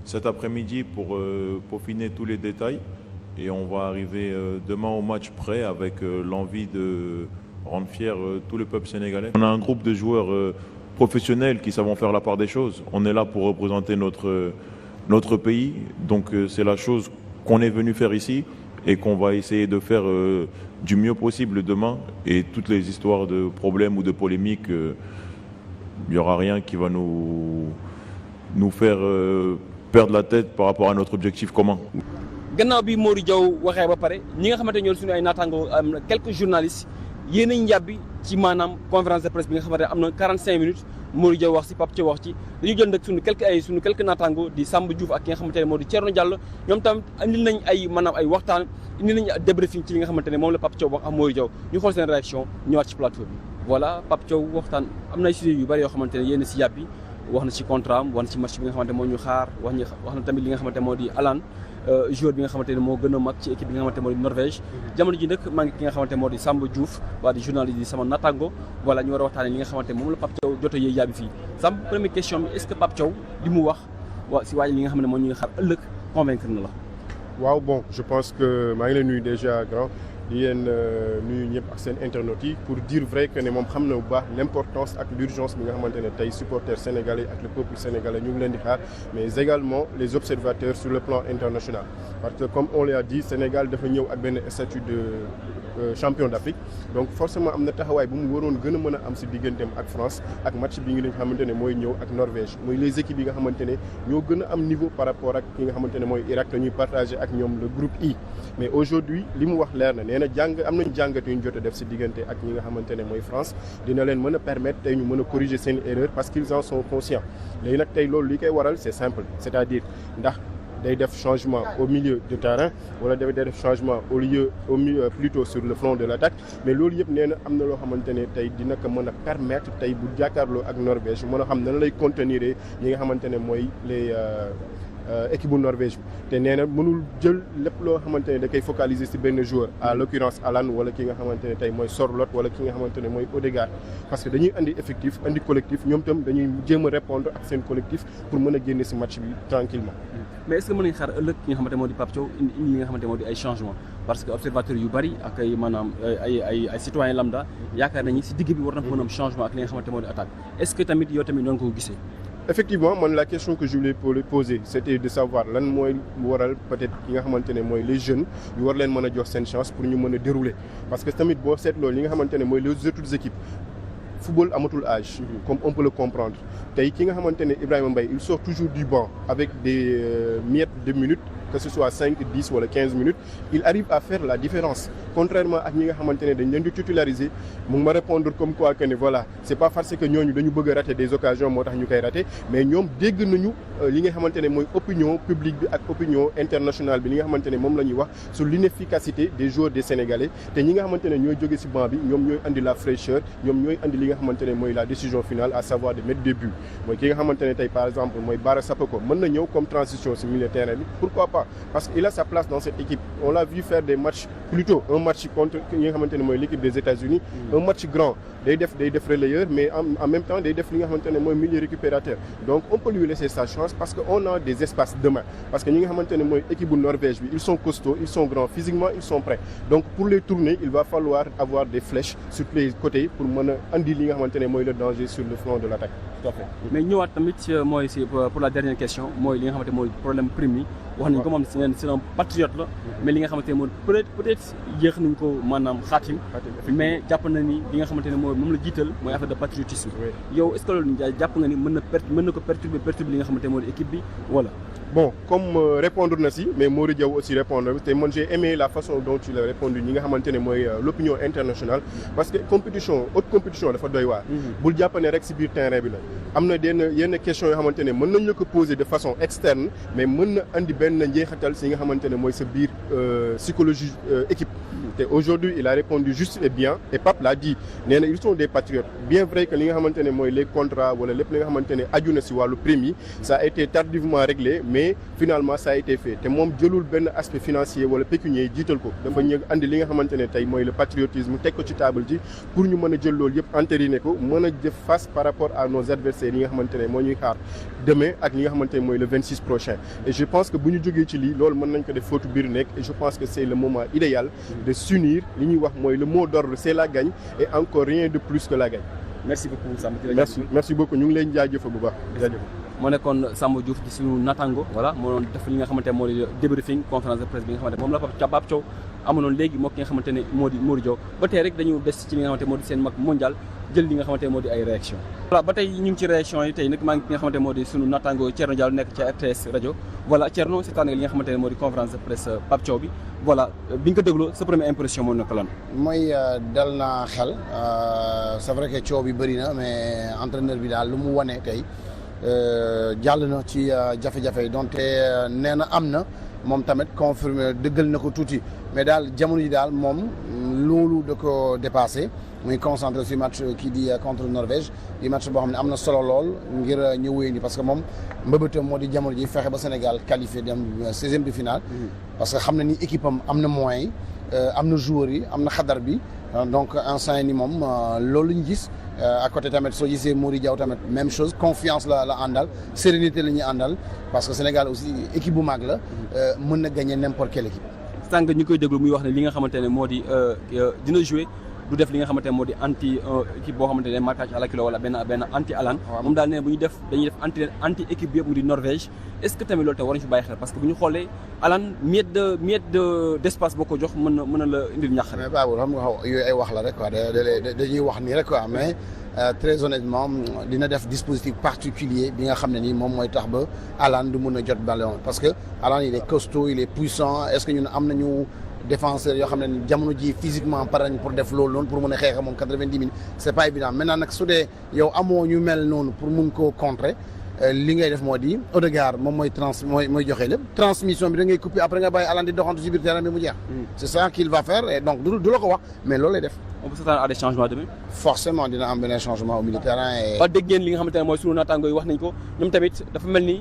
cet après-midi pour peaufiner tous les détails et on va arriver demain au match prêt avec l'envie de rendre fier tout le peuple sénégalais. On a un groupe de joueurs professionnels qui savent faire la part des choses. On est là pour représenter notre pays, donc c'est la chose qu'on est venu faire ici et qu'on va essayer de faire du mieux possible demain. Et toutes les histoires de problèmes ou de polémiques, il n'y aura rien qui va nous faire perdre la tête par rapport à notre objectif commun. gannaaw bi Mody Diaw waxee ba pare ñi nga xamante ñoo suñu ay naataangoo am na quelques journalistes yéen a njàbbi ci maanaam conférence de presse bi nga xamante ne am na 45 minutes Mody Diaw wax ci Pape Thiaw wax ci dañu jël nag suñu quelques naataangoo di Samba Diouf ak ki nga xamante ne moo di Thierno Diallo ñoom tam indil nañ ay maanaam ay waxtaan indil nañ débriefing ci li nga xamante ne moom la Pape Thiaw wax ak Mody Diaw ñu xool seen réaction ñëwaat ci plateau bi. voilà Pape Thiaw waxtaan am na ay sujets yu bari yoo xamante ne yéen a si yàbbi wax na ci contrat am wax na ci match bi nga xamante moo ñu xaar wax na tamit li nga xamante moo di Alan joueur bi nga xamante ne moo gën a mag ci équipe bi nga xamante moo di Norvège jamono ji nag maa ngi ki nga xamante moo di Samba Diouf waa di journaliste di sama natango voilà ñu war a waxtaanee li nga xamante moom la Pape Thiaw jot a yéey yàbbi fii Samba première question bi est-ce que Pape Thiaw li mu wax waa si waaj li nga xam ne moo ñuy xaar ëllëg convaincre na la. waaw bon je pense que maa ngi lay nuyu déjà grand di leen nuyu ñëpp ak seen internautes yi pour dire vrai que ne moom xam na bu baax l'importance ak l'urgence bi nga xamante ne tey supporters sénégalais ak le peuple sénégalais ñu ngi leen di xaar mais également les observateurs sur le plan international parce que comme on l'a dit Sénégal dafa ñëw ak benn statut de champion d'Afrique donc forcément am na taxawaay bu mu waroon gën a mën a am si digganteem ak France ak match bi nga xamante ne mooy ñëw ak Norvège muy les équipes yi nga xamante ne ñoo gën a am niveau par rapport ak ki nga xamante ne mooy Irak te ñuy partagé ak ñoom le groupe I mais aujourd'hui li mu wax leer na nee na am nañ jàngat yu ñu jot a def si diggante ak ñi nga xamante ne mooy France dina leen mën a permettre tey ñu mën a corriger seen erreur parce qu'ils en sont conscients léegi nag tey loolu li koy waral c'est simple c'est-à-dire ndax day def changement au milieu de terrain wala day def changement au milieu plutôt sur le front de l'attaque mais loolu yëpp nee na am na loo xamante ne tey dina ko mën a permettre tey bu jàkkaarloo ak Norvège mën a xam nan lay contenir ñi nga xamante ne mooy les équipe bu Norvège bi te nee na mënul jël lépp loo xamante ne da koy focaliser ci benn joueur à l'occurrence Alan wala ki nga xamante ne tey mooy Sorloth wala ki nga xamante ne mooy Odegaard parce que dañuy andi effectif andi collectif ñoom tam dañuy jéem a répondre ak seen collectif pour mën a génne ci match bi tranquillement mais est-ce que mën nañu xaar ëllëg ki nga xamante moo di Pape Thiaw indi li nga xamante moo di ay changement parce que observateurs yu bari ak ay maanaam ay citoyens lambda yaakaar nañu ci digg bi war na fa mën a am changement ak li nga xamante moo di attaque est-ce que tamit yow tamit noonu ko gisee. Effectivement man la question que je voulais poser c'était de savoir lan mooy waral peut-être ki nga xamante ne mooy les jeunes ñu war leen mën a jox seen chance pour ñu mën a dérouler parce que tamit boo seetloo li nga xamante ne mooy les autres équipes football amatul âge comme on peut le comprendre tey ki nga xamante ne Ibrahima Mbaye il sort toujours du banc avec des miettes de minutes que ce soit 5, 10 wala 15 minutes il arrive à faire la différence contrairement ak ñi nga xamante ne dañ leen di titulariser mu ngi ma répondre comme quoi que ne voilà c'est pas parce que ñooñu dañu bëgg a rater des occasions moo tax ñu koy rater mais ñoom dégg nañu li nga xamante ne mooy opinion publique bi ak opinion internationale bi li nga xamante ne moom la ñuy wax sur l'inefficacité des joueurs des Sénégalais te ñi nga xamante ne ñooy jóge ci banc bi ñoom ñooy andi la fraîcheur ñoom ñooy andi li nga xamante ne mooy la décision finale à savoir de mettre des buts mooy ki nga xamante ne tey par exemple mooy Bara Sapoko mën na ñëw comme transition ci milieu terrain bi pourquoi pas parce qu'il a sa place dans cette équipe on l'a vu faire des matchs plutôt un match contre ñi nga xamante ne mooy l'équipe des États-Unis un match grand day def relayeur mais en même temps day def li nga xamante ne mooy milieu récupérateur donc on peut lui laisser sa chance parce que on a des espaces demain parce que ñi nga xamante ne mooy équipe bu Norvège bi ils sont costauds ils sont grands physiquement ils sont prêts donc pour les tourner il va falloir avoir des flèches sur les côtés pour mën a andi li nga xamante ne mooy le danger sur le front de l'attaque. Tout à fait mais ñëwaat tamit mooy si pour la dernière question mooy li nga xamante mooy problème prime yi wax nañ ko moom c'est un patriote la mais li nga xamante ne mooy peut-être yéex nañ ko maanaam xaatim mais jàpp na ni li nga xamante ne mooy moom la jiital mooy affaire de patriotisme yow est-ce que loolu jàpp nga ni mën na ko perturber li nga xamante ne mooy équipe bi wala. Bon comme répondre na si mais Mody Diaw aussi répondre te man j'ai aimé la façon dont il a répondu ñi nga xamante ne mooy l'opinion internationale parce que haute compétition dafa doy waar bul jàpp ne rek si biir terrain bi la am na yenn questions yoo xamante ne mën nañ la ko poser de façon externe mais mën na andi benn njeexital si nga xamante ne mooy sa biir psychologie équipe te aujourd'hui il a répondu juste et bien et Pape l'a dit nee na ils sont des patriotes bien vrai que li nga xamante ne mooy les contrats wala lépp li nga xamante ne aju na si wàllu prime yi ça a été tardivement réglé mais finalement ça a été fait te moom jëlul benn aspect financier wala pécunier yi jiital ko dafa ñëw andi li nga xamante ne tey mooy le patriotisme teg ko ci table ji pour ñu mën a jël loolu yëpp entériner ko mën a def face par rapport à nos adversaires yi nga xamante ne moo ñuy xaar demain ak li nga xamante ne mooy le 26 prochain et je pense que bu ñu jógee ci lii loolu mën nañ ko def footu biir nekk et je pense que c'est le moment idéal de s'unir li ñuy wax mooy le mot d'ordre c'est la gagne et encore rien de plus que la gagne. merci beaucoup Samba. merci beaucoup ñu ngi leen jaajëfal bu baax jaajëf. moo nekkoon Samba Diouf di suñu natango voilà moo doon def li nga xamante ne moo di débriefing conférence de presse bi nga xamante moom la Pape Thiaw amoon léegi moo ki nga xamante ne moo di Mory Diaw ba tey rek dañu des ci li nga xamante moo di seen mag mondial jël li nga xamante moo di ay réaction voilà ba tey ñu ngi ci réaction yi tey nag maa ngi ki nga xamante moo di suñu natango Thierno Diallo nekk ci RTS rajo voilà Thierno c'est li nga xamante ne moo di conférence de presse Pape Thiaw bi voilà bi nga ko dégloo sa première impression moo nekk lan mooy dal na xel c'est vrai que coow bi bëri na mais entraîneur bi daal lu mu wane tey jàll na ci jafe-jafe yi donte nee na am na moom tamit confirmé dëggal na ko tuuti mais daal jamono ji daal moom loolu da ko dépassé muy concentré si match kii di contre Norvège di match boo xam ne am na solo lool ngir ñu wéy ni parce que moom mbëbëtam moo di jamono ji fexe ba Sénégal qualifié dem 16e de finale parce que xam na ni équipe am na moyens yi am na joueurs yi am na xadar bi donc instant ni moom loolu ñu gis à côté tamit soo gisee Mory Diaw tamit même chose confiance la àndal sérénité la ñuy àndal parce que Sénégal aussi équipe bu mag la mën na gagner n'importe quelle équipe. sànq ñu koy déglu muy wax ne li nga xamante ne moo di dina jouer du def li nga xamante ne moo di anti équipe boo xamante ne marquage à la kilo wala benn anti alan moom daal ne bu ñu def dañuy def anti équipe bi yëpp mu di Norvège est-ce que tamit loolu te war nañu fi bàyyi xel parce que bu ñu xoolee alan miette d'espace boo ko jox mën na la indil ñax mais Babou xam nga yooyu ay wax la rek quoi dañuy wax nii rek quoi mais très honnêtement dina def dispositif particulier bi nga xam ne nii moom mooy tax ba alan du mën a jot ballon parce que alan il est costaud il est puissant est-ce que ñun am nañu défenseur yoo xam ne jamono ji physiquement pare nañ pour def loolu noonu pour mën a xeex moom 90 minutes c'est pas évident maintenant nag su dee yow amoo ñu mel noonu pour mun koo contrer li ngay def moo di Odegaard moom mooy joxe lépp transmission bi da ngay couper après nga bàyyi Alan di doxantu ci biir terrain bi mu jeex. c'est ça qu'il va faire et donc du la ko wax mais loolu lay def. on peut s'attendre à des changements demain. forcément dina am beneen changement au milieu de terrain et. ba dégg ngeen li nga xamante ne mooy sunu naataango yi wax nañ ko ñoom tamit dafa mel ni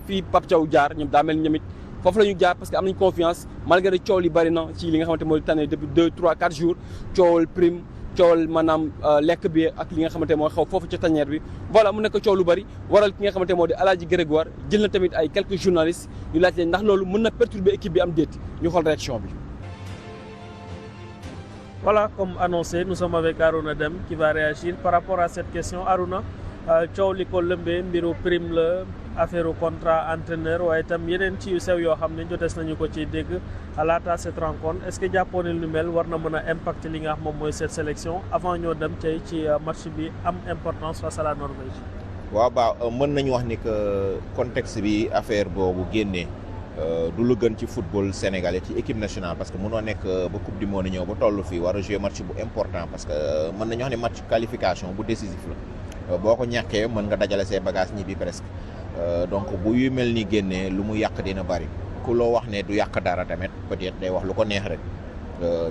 fii Pape Thiaw jaar ñoom daa mel ni ñoom it foofu la ñu jaar parce que am nañ confiance malgré coow li bari na ci li nga xamante mooy tànn depuis 2 3 4 jours coowal prime coowal maanaam lekk bi ak li nga xamante moo xaw foofu ca tanière bi voilà mu nekk coow lu bari waral ki nga xamante moo di Aladji Grégoire jël na tamit ay quelques journalistes ñu laaj leen ndax loolu mën na perturber équipe bi am déet ñu xool réaction bi. Voilà, comme annoncé, nous sommes avec Arouna Deme qui va réagir par rapport à cette question. Arouna, coow li ko lëmbee mbiru prime la affaire contrat entraîneur waaye itam yeneen ci yu sew yoo xam ne jotees nañu ko ci dégg laata cette rencontre est-ce que jàppoo ne lu mel war na mën a impacter li nga xam moom mooy cette sélection avant ñoo dem tey ci match bi am importance face à la Norvège. waaw mën nañu wax ni que contexte bi affaire boobu génnee du lu gën ci football sénégalais ci équipe nationale parce que mënoo nekk ba coupe du monde ñëw ba toll fii war a jouer match bu important parce que mën nañu wax ne match qualification bu décisif la boo ko ñàkkee mën nga dajale say bagages ñibbi presque donc bu yu mel ni génnee lu mu yàq dina bari ku loo wax ne du yàq dara tamit peut-être day wax lu ko neex rek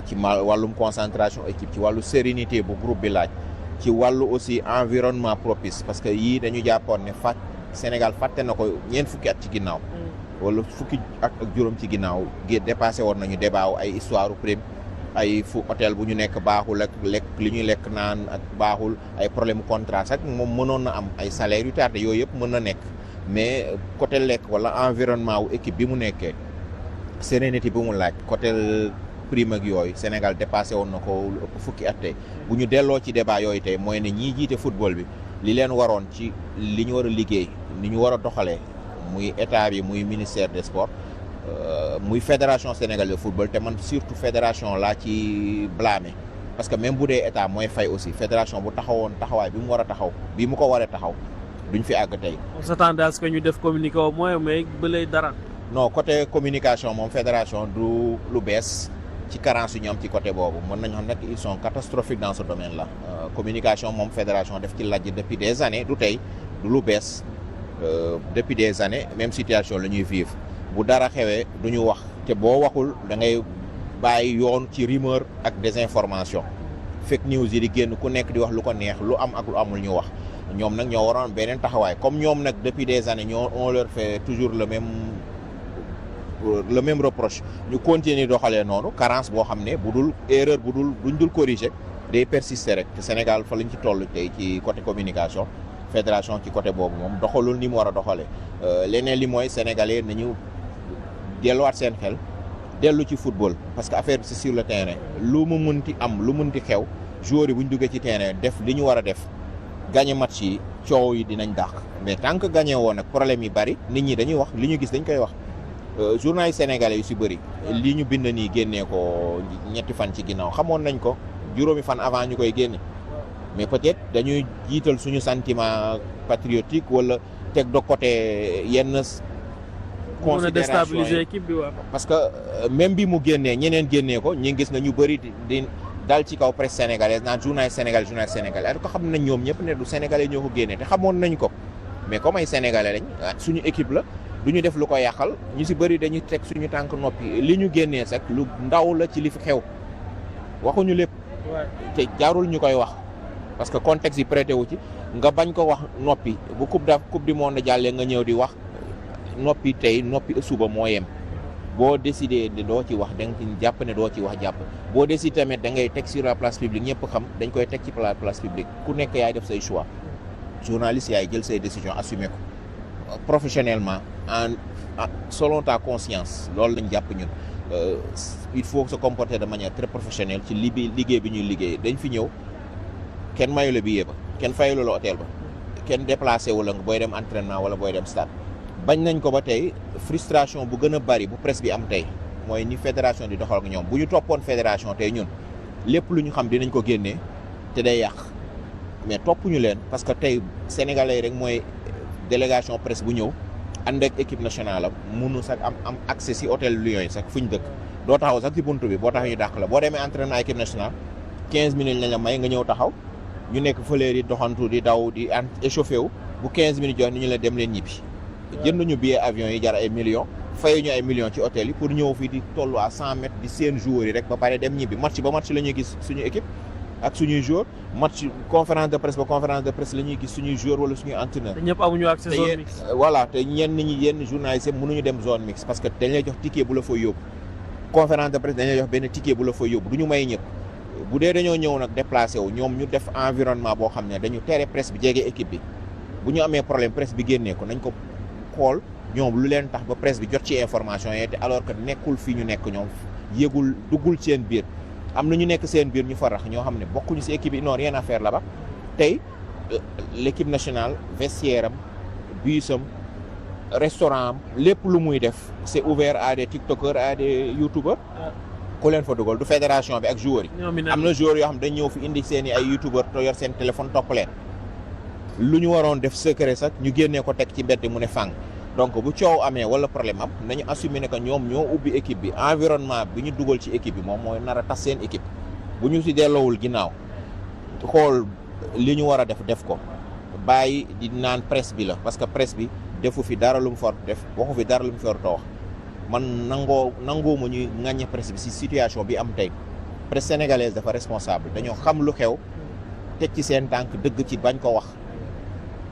ci wàllum concentration équipe ci wàllu sérénité bu groupe bi laaj ci wàllu aussi environnement propice parce que yii dañu jàppoon ne Sénégal fàtte na ko ñeent fukki at ci ginnaaw wala fukki at ak juróom ci ginnaaw dépassé woon nañu débat ay histoire prime ay fu hôtel bu ñu nekk baaxul ak lekk li ñuy lekk naan ak baaxul ay problème contrat sax moom mënoon na am ay salaires yu tardé yooyu yëpp mën na nekk mais côté lekk wala environnement wu équipe bi mu nekkee sérénité bi mu laaj côté prime ak yooyu Sénégal dépassé woon na ko lu ëpp fukki at tey bu ñu delloo ci débat yooyu tey mooy ne ñiy jiite football bi li leen waroon ci li ñu war a liggéey ni ñu war a doxalee muy état bi muy ministère des sports muy fédération sénégalaise de football te man surtout fédération laa ci blâmer parce que même bu dee état mooy fay aussi fédération bu taxawoon taxawaay bi mu war a taxaw bi mu ko waree taxaw duñ fi àgg tey. on s'attendait à ce que ñu def communiqué au moins mais ba lay dara. non côté communication moom fédération du lu bees ci carence yu ñu am ci côté boobu mën nañu xam nag ils sont catastrophiques dans ce domaine là communication moom fédération def ci lajj depuis des années du tey du lu bees depuis des années même situation la ñuy vivre bu dara xewee du ñu wax te boo waxul da ngay bàyyi yoon ci rumeur ak désinformation fake news yi di génn ku nekk di wax lu ko neex lu am ak lu amul ñu wax ñoom nag ñoo waroon beneen taxawaay comme ñoom nag depuis des années on leur fait toujours le même reproche ñu continuer doxalee noonu carence boo xam ne bu dul erreur duñ dul corriger day persister rek te Sénégal fa lañ ci toll tey ci côté communication fédération ci côté boobu moom doxalul ni mu war a doxalee leneen li mooy sénégalais nañu delluwaat seen xel dellu ci football parce que affaire bi c'est sur le terrain lu mu mënti am lu mënti xew joueurs yi bu ñu duggee ci terrain def li ñu war a def gagné match yi coow yi dinañ dàq mais tant que gagné woon nag problème yi bari nit ñi dañuy wax li ñu gis dañ koy wax journal yi sénégalais yu si bëri li ñu bind nii génnee ko ñetti fan ci ginnaaw xamoon nañ ko juróomi fan avant ñu koy génne mais peut-être dañuy jiital suñu sentiment patriotique wala teg de côté yenn considération déstabiliser équipe bi waaw. parce que même bi mu génnee ñeneen génnee ko ñu gis na ñu bëri di dal ci kaw presse sénégalaise naan journal sénégalais alors que xam nañ ñoom ñëpp ne du sénégalais ñoo ko génnee te xamoon nañ ko mais comme ay sénégalais lañ suñu équipe la du ñu def lu ko yàqal ñu si bëri dañuy teg suñu tànk noppi li ñu génnee sax lu ndaw la ci li fi xew waxuñu lépp te jaarul ñu koy wax parce que contexte yi prêté wu ci nga bañ ko wax noppi bu coupe du monde jàllee nga ñëw di wax noppi tey noppi suba moo yem boo décidé de doo ci wax da nga ci jàpp ne doo ci wax jàpp boo décidé tamit da ngay teg sur la place publique ñëpp xam dañ koy teg ci place publique ku nekk yaay def say choix journaliste yaay jël say décision assumé ko professionnellement selon ta conscience loolu lañ jàpp ñun il faut se comporter de manière très professionnelle ci liggéey bi ñuy liggéey dañ fi ñëw kenn mayu la billet ba kenn fayu la hôtel ba kenn déplacé wu la booy dem entraînement wala booy dem stade bañ nañ ko ba tey frustration bu gën a bari bu presse bi am tey mooy ni fédération di doxal ak ñoom bu ñu toppoon fédération tey ñun lépp lu ñu xam dinañ ko génnee te day yàq mais toppuñu leen parce que tey sénégalais rek mooy délégation presse bu ñëw ànd ak équipe nationale am munu sax am accès si hôtel Lions yi sax fu ñu dëkk doo taxaw sax ci buntu bi boo tax ñu dàq la boo demee entraînement équipe nationale 15 minutes lañ la may nga ñëw taxaw ñu nekk fële di doxantu di daw di échauffé wu bu 15 minutes jox ni ñu la dem leen ñibbi jënduñu billet avion yi jar ay millions fayuñu ay millions ci hôtel yi pour ñëw fii di tollu à 100 mètres di seen joueurs yi rek ba pare dem ñibbi match ba match la ñuy gis suñu équipe ak suñuy joueurs match conférence de presse ba conférence de presse la ñuy gis suñuy joueurs wala suñuy entraîneur. te ñëpp amuñu accès zone mixte. voilà te ñenn ñi yenn journalistes mënuñu dem zone mixte parce que dañ lay jox ticket bu la fay yóbbu conférence de presse dañ lay jox benn ticket bu la fay yóbbu du ñu may ñëpp bu dee dañoo ñëw nag déplacé wu ñoom ñu def environnement boo xam ne dañu tere presse bi jege équipe bi bu ñu amee problème presse bi génnee ko nañ ko xool ñoom lu leen tax ba presse bi jot ci information yi te alors que nekkul fii ñu nekk ñoom yëgul duggul seen biir am na ñu nekk seen biir ñu farax ñoo xam ne bokkuñu ci équipe yi non rien à faire là-bas tey l'équipe nationale vestiaire am bus am restaurant am lépp lu muy def c'est ouvert à des tiktokers à des youtubeurs ku leen fa dugal du fédération bi ak joueurs yi am na joueurs yoo xam dañ ñëw fi indi seen i ay youtubeurs te yor seen téléphone topp leen lu ñu waroon def secret sax ñu génnee ko teg ci mbedd mu ne fang donc bu coow amee wala problème am nañu assumer ne que ñoom ñoo ubbi équipe bi environnement bi ñu dugal ci équipe bi moom mooy nar a tas seen équipe bu ñu si delloowul ginnaaw xool li ñu war a def ko bàyyi di naan presse bi la parce que presse bi defu fi dara lu mu for def waxu fi dara lu mu for wax man nangoo ma ñuy ŋàññe presse bi si situation bi am tey presse sénégalaise dafa responsable dañoo xam lu xew teg ci seen tànk dëgg ci bañ ko wax.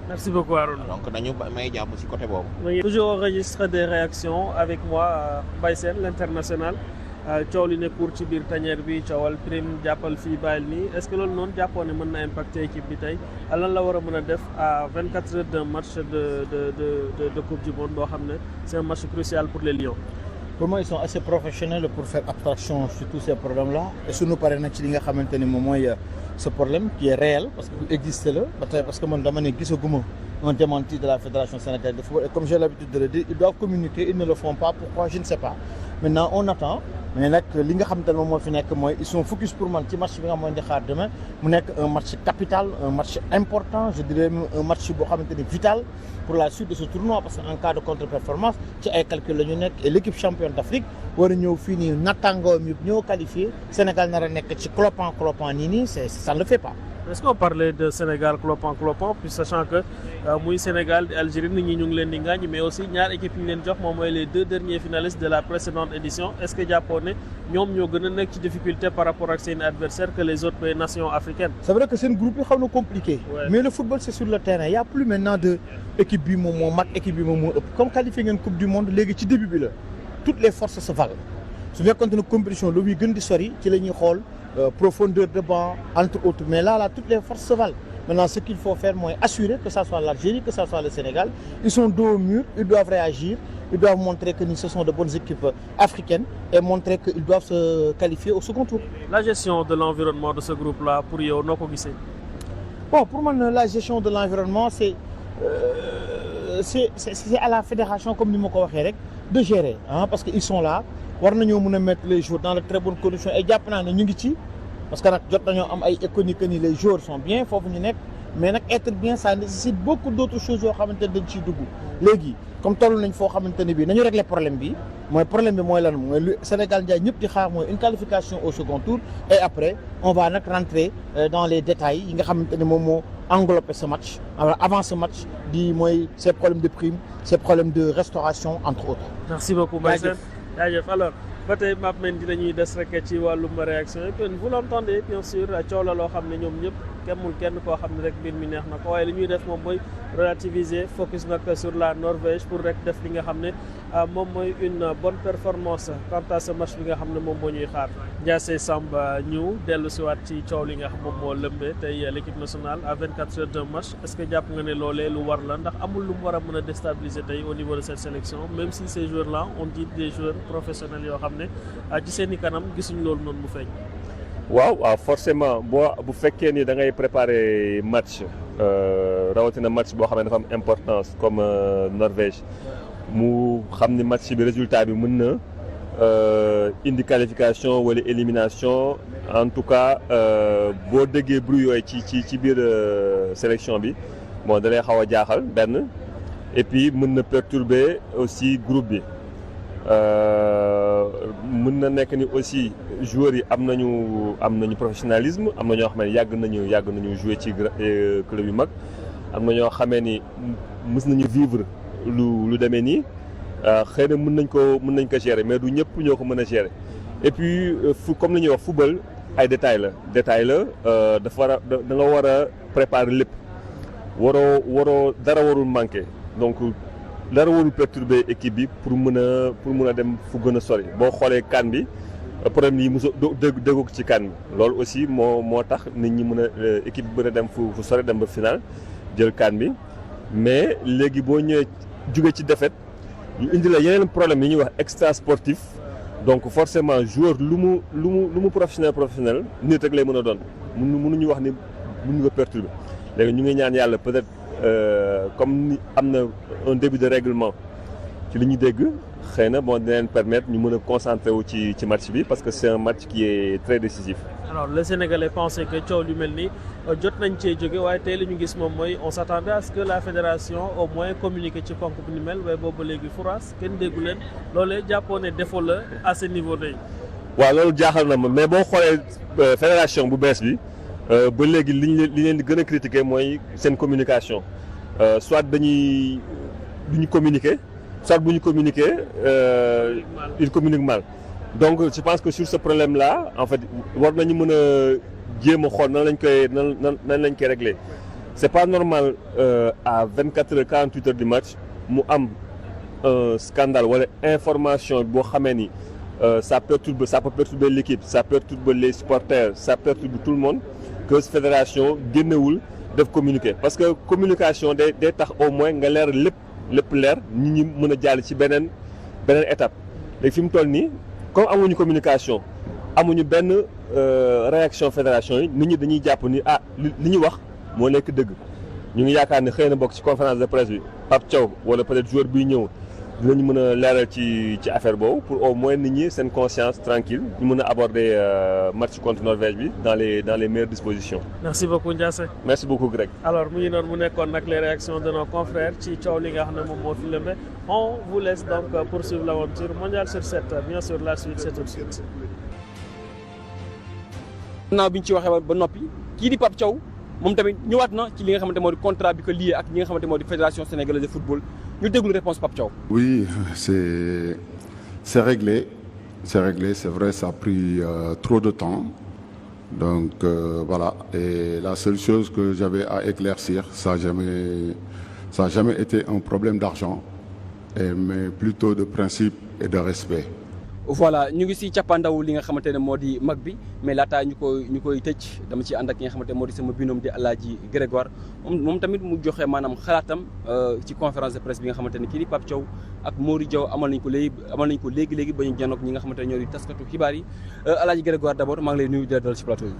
Merci beaucoup Arouna. Donc nañu may jàmm ci côté boobu. Toujours au registre des réactions avec moi Mbaye Sène l'international coow li ne pour ci biir tanière bi coowal prime jàppal fii bàyyil nii est-ce que loolu noonu jàppoo ne mën na impacter équipe bi tey lan la war a mën a def à 24 heures d'un match de coupe du monde boo xam ne c'est un match crucial pour les Lions. Pour moi ils sont assez professionnels pour faire abstraction sur tous ces problèmes-là et suñu paree nag ci li nga xamante ni moom mooy ce problème qui est réel parce que bu existe la ba tey parce que man dama ne gisaguma un démenti de la Fédération sénégalaise de football et comme j'ai l'habitude de le dire ils doivent communiquer ils ne le font pas pourquoi je ne sais pas maintenant on attend mais nag li nga xamante ne moom moo fi nekk mooy ils sont focus pour man ci match bi nga xam ne di xaar demain mu nekk un match capital un match important je dirais même un match boo xamante ni vital pour la suite de ce tournoi parce que en cas de contre-performance ci ay calcul la ñu nekk et l'équipe championne d'Afrique war a ñëw fii nii nattangoom yëpp ñëw qualifié Sénégal nar a nekk ci clopant nii nii ça ne le fait pas Est-ce qu'on parlait de Sénégal clopant puis sachant que muy Sénégal di Algérie nit ñi ñu ngi leen di ngaañ mais aussi ñaar équipe yi ñu leen jox moom mooy les 2 derniers finalistes de la précédente édition est-ce que jàppoo ne ñoom ñoo gën a nekk ci difficulté par rapport ak seen adversaires que les autres pays nations africaines. C'est vrai que seen groupe yi xaw na compliqué. Ouais. Mais le football c'est sur le terrain. Il y a plus maintenant de équipe bi moom moo mag équipe bi moom moo ëpp. Comme qualifié ngeen coupe du monde léegi ci début bi la toutes les forces se valent su fekkoon ne compétition lu muy gën di sori ci la ñuy xool profondeur de banc entre autres mais là toutes les forces se valent. Maintenant ce qu'il faut faire mooy assurer que ça soit l'Algérie que ça soit le Sénégal ils sont dos au mur ils doivent réagir ils doivent montrer que ce sont de bonnes équipes africaines et montrer qu'ils doivent se qualifier au second tour. La gestion de l'environnement de ce groupe-là pour yow noo ko gisee. Bon pour man la gestion de l'environnement c'est à la fédération comme ni ma ko waxee rek de gérer parce que ils sont là war nañoo mën a mettre les joueurs dans de très bonnes conditions et jàpp naa ne ñu ngi ci parce que nag jot nañoo am ay économie que ni les joueurs sont bien foofu ñu nekk mais nag être bien ça nécessite beaucoup d'autres choses yoo xamante ne dañ ciy dugg léegi comme toll nañ foo xamante ne bii nañu régler problème bi mooy lan mooy lu Sénégal Ndiaye ñëpp di xaar mooy une qualification au second tour et après on va nag rentrer dans les détails yi nga xamante ne moom moo englobé ce match avant ce match di mooy ces problèmes de prime ces problèmes de restauration entre autres. Merci beaucoup Maïssène jaajëf alors ba tey Map Mendy dañuy des rek ci wàllum réaction yi puis vous l'entendez bien sûr coow la loo xam ne ñoom ñëpp kenn koo xam ne rek mbir mi neex na ko waaye li ñuy def moom mooy relativiser focus nag sur la Norvège pour rek def li nga xam ne moom mooy une bonne performance quant à ce match bi nga xam ne moom moo ñuy xaar Ndiassé Samba ñu dellu si waat ci coow li nga xam moom moo lëmbee tey l'équipe nationale à 24 heures d'un match est-ce que jàpp nga ne loolee lu war la ndax amul lu mu war a mën a déstabiliser tey au niveau de cette sélection même si ces joueurs là on dit des joueurs professionnels yoo xam ne ci seen i kanam gisuñ loolu noonu mu feeñ. waaw forcément bu fekkee ni da ngay préparer match rawatina match boo xam ne dafa am importance comme Norvège mu xam ni match bi résultat bi mën na indi qualification wala élimination en tout cas boo déggee bruit yooyu ci biir sélection bi bon da lay xaw a jaaxal benn et puis mën na perturber aussi groupe bi. mën na nekk ni aussi joueurs yi am nañu professionnalisme am na ñoo xam ne yàgg nañu jouer ci club yu mag am na ñoo xamee ni mës nañu vivre lu demee nii xëy na mën nañ ko gérer mais du ñëpp ñoo ko mën a gérer et puis comme li ñuy wax football ay détails la dafa war a da nga war a préparer lépp waroo dara warul manquer donc dara warul perturber équipe bi pour mën a dem fu gën a sori boo xoolee CAN bi problème yi mos a dégg ko ci CAN bi loolu aussi moo tax nit ñi mën a équipe bi mën a dem fu sori dem ba final jël CAN bi mais léegi boo ñëwee jóge ci défaite ñu indi la yeneen problème yi ñuy wax extra sportif donc forcément joueur lu mu professionnel nit rek lay mën a doon mënuñu wax ni mënuñu ko perturber léegi ñu ngi ñaan yàlla peut-être comme ni am na un début de règlement ci li ñu dégg xëy na bon dina leen permettre ñu mën a concentrer wu ci match bi parce que c'est un match qui est très décisif. alors les Sénégalais pensaient que coow lu mel ni jot nañ cee jóge waaye tey li ñu gis moom mooy on s'attendait à ce que la fédération au moins communique ci ponk bu ni mel waaye boobu léegi furaas kenn déggu leen loolee jàppoo ne défaut la à ce niveau day. waaw loolu jaaxal na ma mais boo xoolee fédération bu bees bi. ba léegi li leen di gën a critiquer mooy seen communication soit duñu communiquer soit bu ñu communiquer il communique mal donc je pense que sur ce problème là en fait war nañu mën a jéem a xool nan lañ koy régler c'est pas normal à 24 heures 48 heures du match mu am un scandale wala information boo xamee ni ça peut perturber l'équipe ça perturbe les supporters ça perturbe tout le monde que fédération génnewul def communiquer parce que communication day tax au moins nga leer lépp leer nit ñi mën a jàll ci beneen étape léegi fi mu toll nii comme amuñu communication amuñu benn réaction fédération yi nit ñi dañuy jàpp ni li ñu wax moo nekk dëgg ñu ngi yaakaar ne xëy na bokk ci conférence de presse bi Pape Thiaw wala peut-être joueur biy ñëw dinañu mën a leeral ci affaire boobu pour au moins nit ñi seen conscience tranquille ñu mën a aborder match contre Norvège bi dans les meilleures dispositions. merci beaucoup Ndiassé. merci beaucoup Greg. alors mu ngi noonu mu nekkoon nag les réactions de nos confrères ci coow li nga xam ne moom moo fi lëmbe on vous laisse donc poursuivre l'aventure mondiale sur 7 bien sûr la suite c'est tout de suite. gannaaw bi ñu ci waxee ba noppi kii di Pape Thiaw moom tamit ñëwaat na ci li nga xamante moo di contrat bi ko lié ak ñi nga xamante moo di fédération sénégalaise de football ñu déglu réponse Pape Thiaw. Oui, c'est réglé. C'est réglé, c'est vrai, ça a pris trop de temps. Donc voilà, et la seule chose que j'avais à éclaircir, ça n'a jamais été un problème d'argent, mais plutôt de principe et de respect. Voilà ñu ngi si cappaandaw li nga xamante ne moo di mag bi mais laataa ñu koy tëj dama ci ànd ak ki nga xamante moo di sama binôme di Alaaji Grégoire moom tamit mu joxe maanaam xalaatam ci conférence de presse bi nga xamante ne kii di Pape Thiaw ak Mori Diaw amal nañ ko léegi ba ñu janook ñi nga xamante ne ñoo di taskatu xibaar yi Alaaji Grégoire d'abord maa ngi lay nuyu di la dalal ci plateau yi.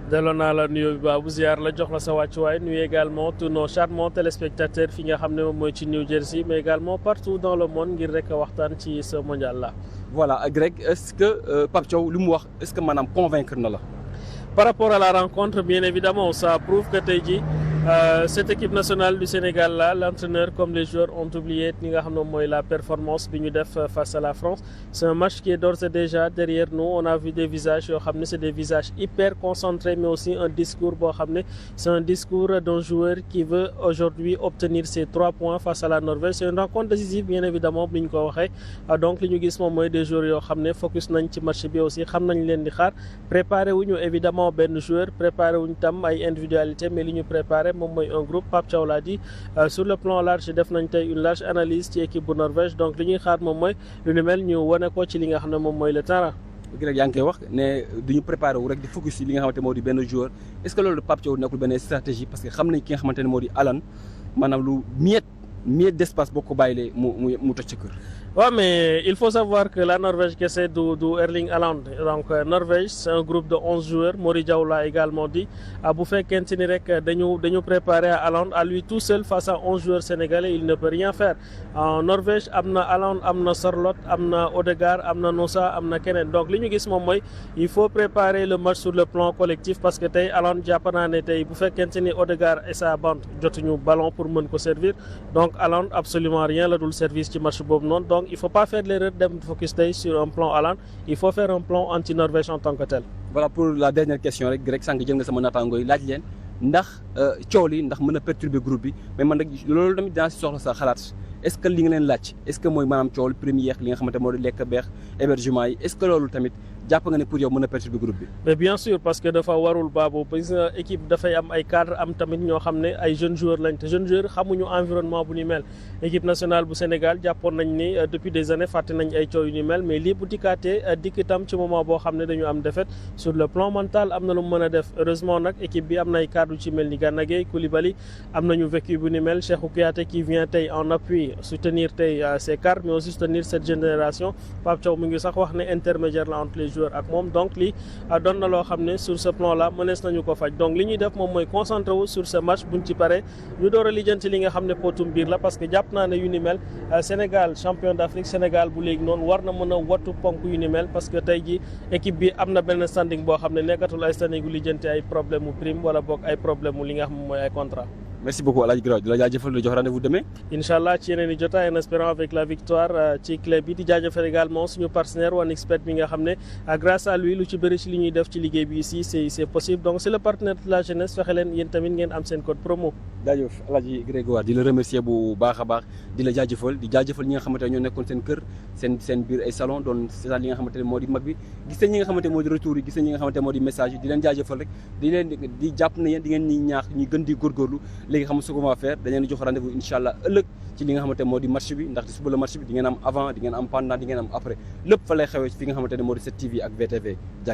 delloo naa la nuyoo bi Babou ziar la jox la sa wàccuwaay nuyu également tous nos charmants téléspectateurs fi nga xam ne moom mooy ci New Jersey mais également partout dans le monde ngir rek waxtaan ci ce mondial là. Voilà Greg est-ce que Pape Thiaw li mu wax est-ce que maanaam convaincre na la. Par rapport à la rencontre, bien évidemment, ça prouve que tey jii cette équipe nationale du Sénégal là, l'entraîneur comme les joueurs ont oublié li nga xam ne mooy la performance bi ñu def face à la France. C'est un match qui est d'ores et déjà derrière nous. On a vu des visages yoo xam ne c'est des visages hyper concentrés, mais aussi un discours boo xam ne c'est un discours d'un joueur qui veut aujourd'hui obtenir ses 3 points face à la Norvège. C'est une rencontre décisive, bien évidemment, bi ñu ko waxee. Donc li ñu gis moom mooy des joueurs yoo xam ne focus nañ ci match bi aussi xam nañ leen di xaar préparé wuñu évidemment benn joueur préparé wuñ tam ay individualité mais li ñu préparé moom mooy un groupe. Pape Thiaw l'a dit sur le plan large def nañ tey une large analyse ci équipe bu Norvège donc li ñuy xaar moom mooy lu ni mel ñu wane ko ci li nga xam ne moom mooy le terrain. Greg yaa ngi koy wax ne duñu préparé wu rek di focus ci li nga xamante moo di benn joueur est-ce que loolu Pape Thiaw nekkul benn stratégie parce que xam nañ ki nga xamante ne moo di Haaland maanaam lu miette d'espace boo ko bàyyilee mu toj ca kër. Ouais, mais il faut savoir que la Norvège c'est du Erling Haaland. Donc Norvège c'est un groupe de 11 joueurs. Mori Diaw l'a également dit. Bu fekkente ni rek dañu préparer à Haaland à lui tout seul face à 11 joueurs sénégalais, il ne peut rien faire. En Norvège am na Haaland, am na Sorloth, am na Odegaard, am na Nosa, am na keneen. Donc li ñu gis moom mooy il faut préparer le match sur le plan collectif parce que tey Haaland jàpp naa ne tey bu fekkente ni Odegaard et sa bande jotuñu ballon pour mën ko servir. Donc Haaland absolument rien la dul service ci match boobu noonu. Donc il faut pas faire l'erreur de focus day sur un plan Haaland, il faut faire un plan anti-Norvège en tant que tel. Voilà pour la dernière question rek Greg sànq jël nga sama naataangoo yi laaj leen ndax coow li ndax mën a perturber groupe bi mais man nag loolu tamit dinaa si soxla sa xalaat est-ce que li nga leen laaj est-ce que mooy maanaam coow li premier li nga xamante moo di lekk beex hébergement yi est-ce que loolu tamit jàpp nga ne pour yow mën a perturber groupe bi. mais bien sûr parce que dafa warul baabu parce que équipe dafay am ay cadre am tamit ñoo xam ne ay jeunes joueurs lañ te jeunes joueurs xamuñu environnement bu ni mel équipe nationale bu Sénégal jàppoon nañ ni depuis des années fàtte nañ ay coow yu ni mel mais lii bu dikkaatee dikk itam ci moment boo xam ne dañu am défaite sur le plan mental am na lu mu mën a def heureusement nag équipe bi am na ay cadre ci mel ni Gana Gueye Koulibaly am nañu vécu bu ni mel Cheikhou Kouyaté qui vient tey en appui soutenir tey ces cadres mais aussi soutenir cette génération Pape Thiaw mu ngi sax wax ne intermédiaire la entre les joueurs ak moom donc lii doon na loo xam ne sur ce plan là mënees nañu ko faj donc li ñuy def moom mooy concentré wu sur ce match buñ ci paree ñu door a lijjanti li nga xam ne potum biir la parce que jàpp naa ne yu ni mel Sénégal champion d'Afrique Sénégal bu léegi noonu war na mën a wattu ponk yu ni mel parce que tey ji équipe bi am na benn standing boo xam ne nekkatul ay standing gu lijjanti ay problème mu prime wala boog ay problème mu li nga xam mooy ay contrat. Merci beaucoup Alaaji Grégoire di la jaajëfal di jox rendez-vous demain. Inch'Allah ci yeneen i jotaay en espérant avec la victoire ci club bi di jaajëfal également suñu partenaire OneXBet bi nga xam ne grâce à lui lu ci bëri ci li ñuy def ci liggéey bi ici c'est possible donc c'est le partenaire de la jeunesse fexe leen yéen tamit ngeen am seen code promo. jaajëf Alaaji Grégoire di la remercier bu baax a baax di la jaajëfal di jaajëfal ñi nga xamante ne ñoo nekkoon seen kër seen biir ay salon doon seetaan li nga xamante ne moo di mag bi gis nañ ñi nga xamante ne moo di retour yi gis nañ ñi nga xamante ne moo di message yi di leen jaajëfal rek di leen di jàpp na yéen di ngeen ñi ñaax ñu gën di góorgóorlu léegi xam ce qu'on va faire dañ leen di jox rendez-vous inch'Allah ëllëg ci li nga xamante ne moo di match bi ndaxte suba la match bi di ngeen am avant di ngeen am pendant di ngeen am après lépp fa lay xewee fi nga xamante ne moo di 7TV ak VTV